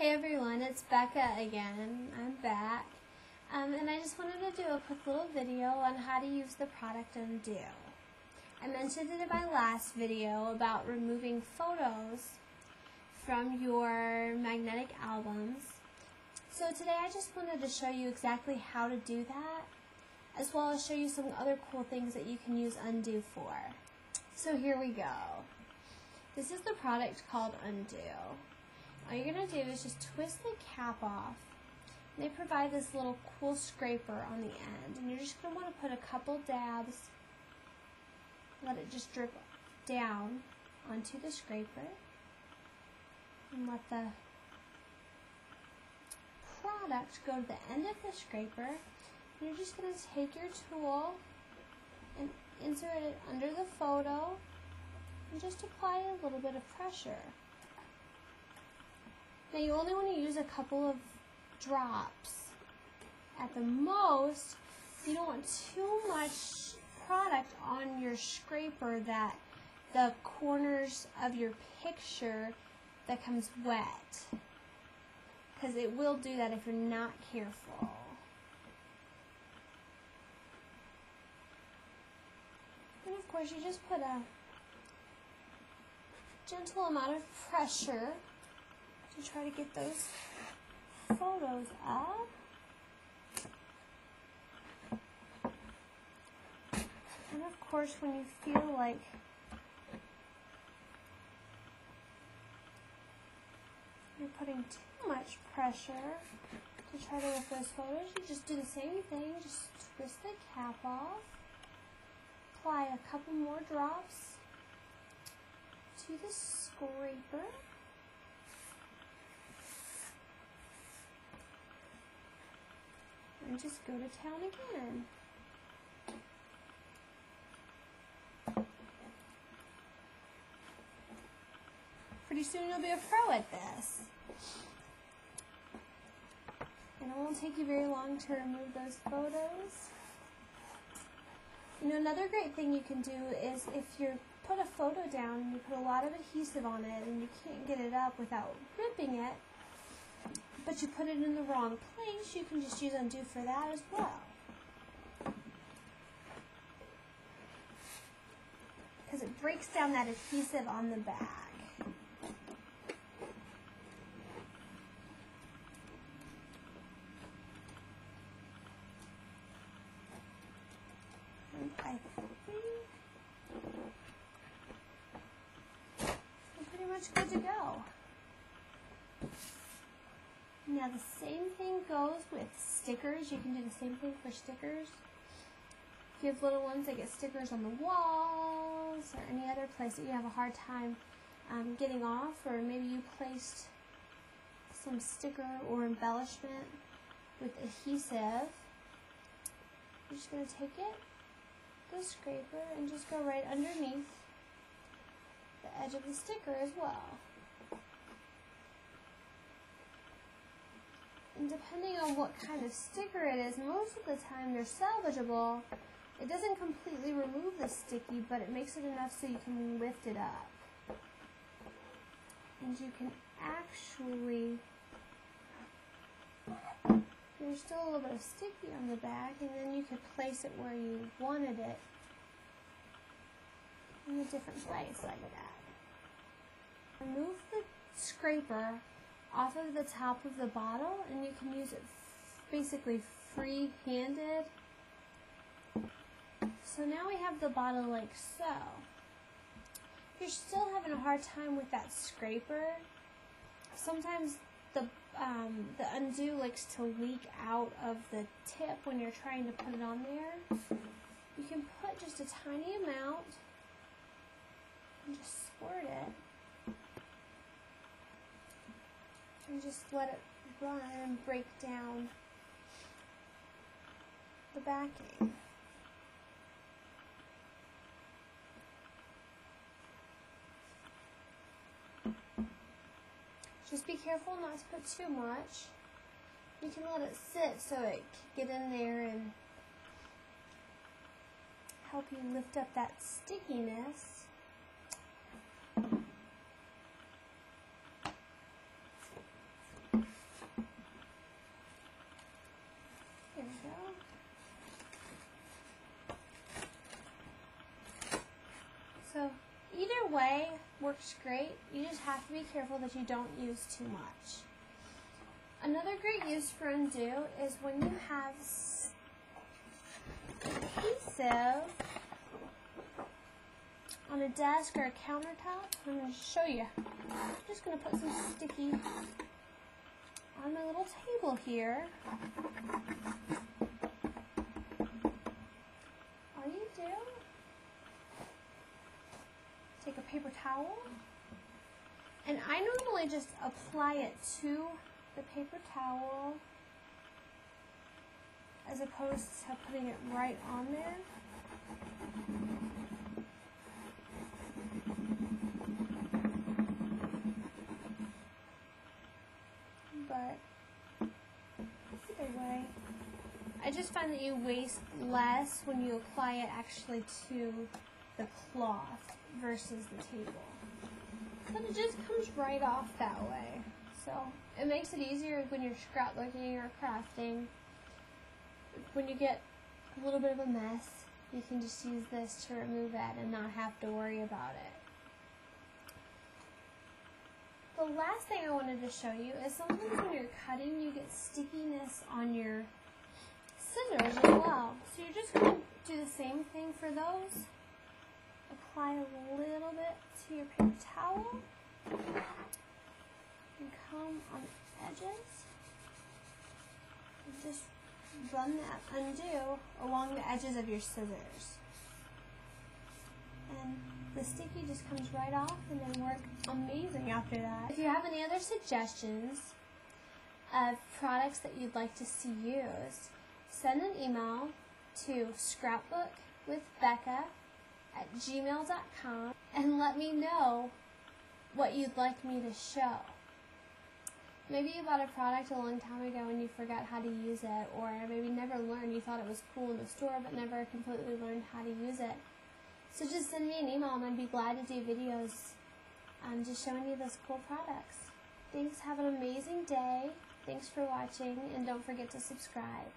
Hey everyone, it's Becca again. I'm back. And I just wanted to do a quick little video on how to use the product Undo. I mentioned it in my last video about removing photos from your magnetic albums. So today I just wanted to show you exactly how to do that, as well as show you some other cool things that you can use Undo for. So here we go. This is the product called Undo. All you're going to do is just twist the cap off. They provide this little cool scraper on the end, and you're just going to want to put a couple dabs, let it just drip down onto the scraper, and let the product go to the end of the scraper. And you're just going to take your tool and insert it under the photo and just apply a little bit of pressure. Now you only want to use a couple of drops. At the most, you don't want too much product on your scraper that the corners of your picture that comes wet, because it will do that if you're not careful. And of course you just put a gentle amount of pressure to try to get those photos up. And of course, when you feel like you're putting too much pressure to try to lift those photos, you just do the same thing. Just twist the cap off, apply a couple more drops to the scraper, and just go to town again. Pretty soon you'll be a pro at this. And it won't take you very long to remove those photos. You know, another great thing you can do is if you put a photo down and you put a lot of adhesive on it and you can't get it up without ripping it, but you put it in the wrong place, you can just use Undo for that as well. Because it breaks down that adhesive on the bag. And I think we're pretty much good to go. Now the same thing goes with stickers. You can do the same thing for stickers. If you have little ones that get stickers on the walls or any other place that you have a hard time getting off, or maybe you placed some sticker or embellishment with adhesive, you're just going to take it, the scraper, and just go right underneath the edge of the sticker as well. And depending on what kind of sticker it is, most of the time they're salvageable. It doesn't completely remove the sticky, but it makes it enough so you can lift it up. And you can actually, there's still a little bit of sticky on the back, and then you could place it where you wanted it in a different place like that. Remove the scraper off of the top of the bottle, and you can use it basically free-handed. So now we have the bottle like so. If you're still having a hard time with that scraper, sometimes the Undo likes to leak out of the tip when you're trying to put it on there. You can put just a tiny amount and just squirt it. And just let it run and break down the backing. Just be careful not to put too much. You can let it sit so it can get in there and help you lift up that stickiness. way works great. You just have to be careful that you don't use too much. Another great use for undo is when you have adhesive on a desk or a countertop. I'm going to show you. I'm just going to put some sticky on my little table here. All you do, take a paper towel, and I normally just apply it to the paper towel as opposed to putting it right on there. But either way, I just find that you waste less when you apply it actually to the cloth versus the table. But it just comes right off that way. So it makes it easier when you're scrapbooking or crafting. When you get a little bit of a mess, you can just use this to remove it and not have to worry about it. The last thing I wanted to show you is sometimes when you're cutting, you get stickiness on your scissors as well. So you're just going to do the same thing for those. Apply a little bit to your paper towel. And come on the edges. And just run that undo along the edges of your scissors. And the sticky just comes right off and they work amazing after that. If you have any other suggestions of products that you'd like to see used, send an email to scrapbookWithBecca@gmail.com and let me know what you'd like me to show. Maybe you bought a product a long time ago and you forgot how to use it, or maybe never learned. You thought it was cool in the store but never completely learned how to use it. So just send me an email and I'd be glad to do videos just showing you those cool products. Thanks, have an amazing day. Thanks for watching, and don't forget to subscribe.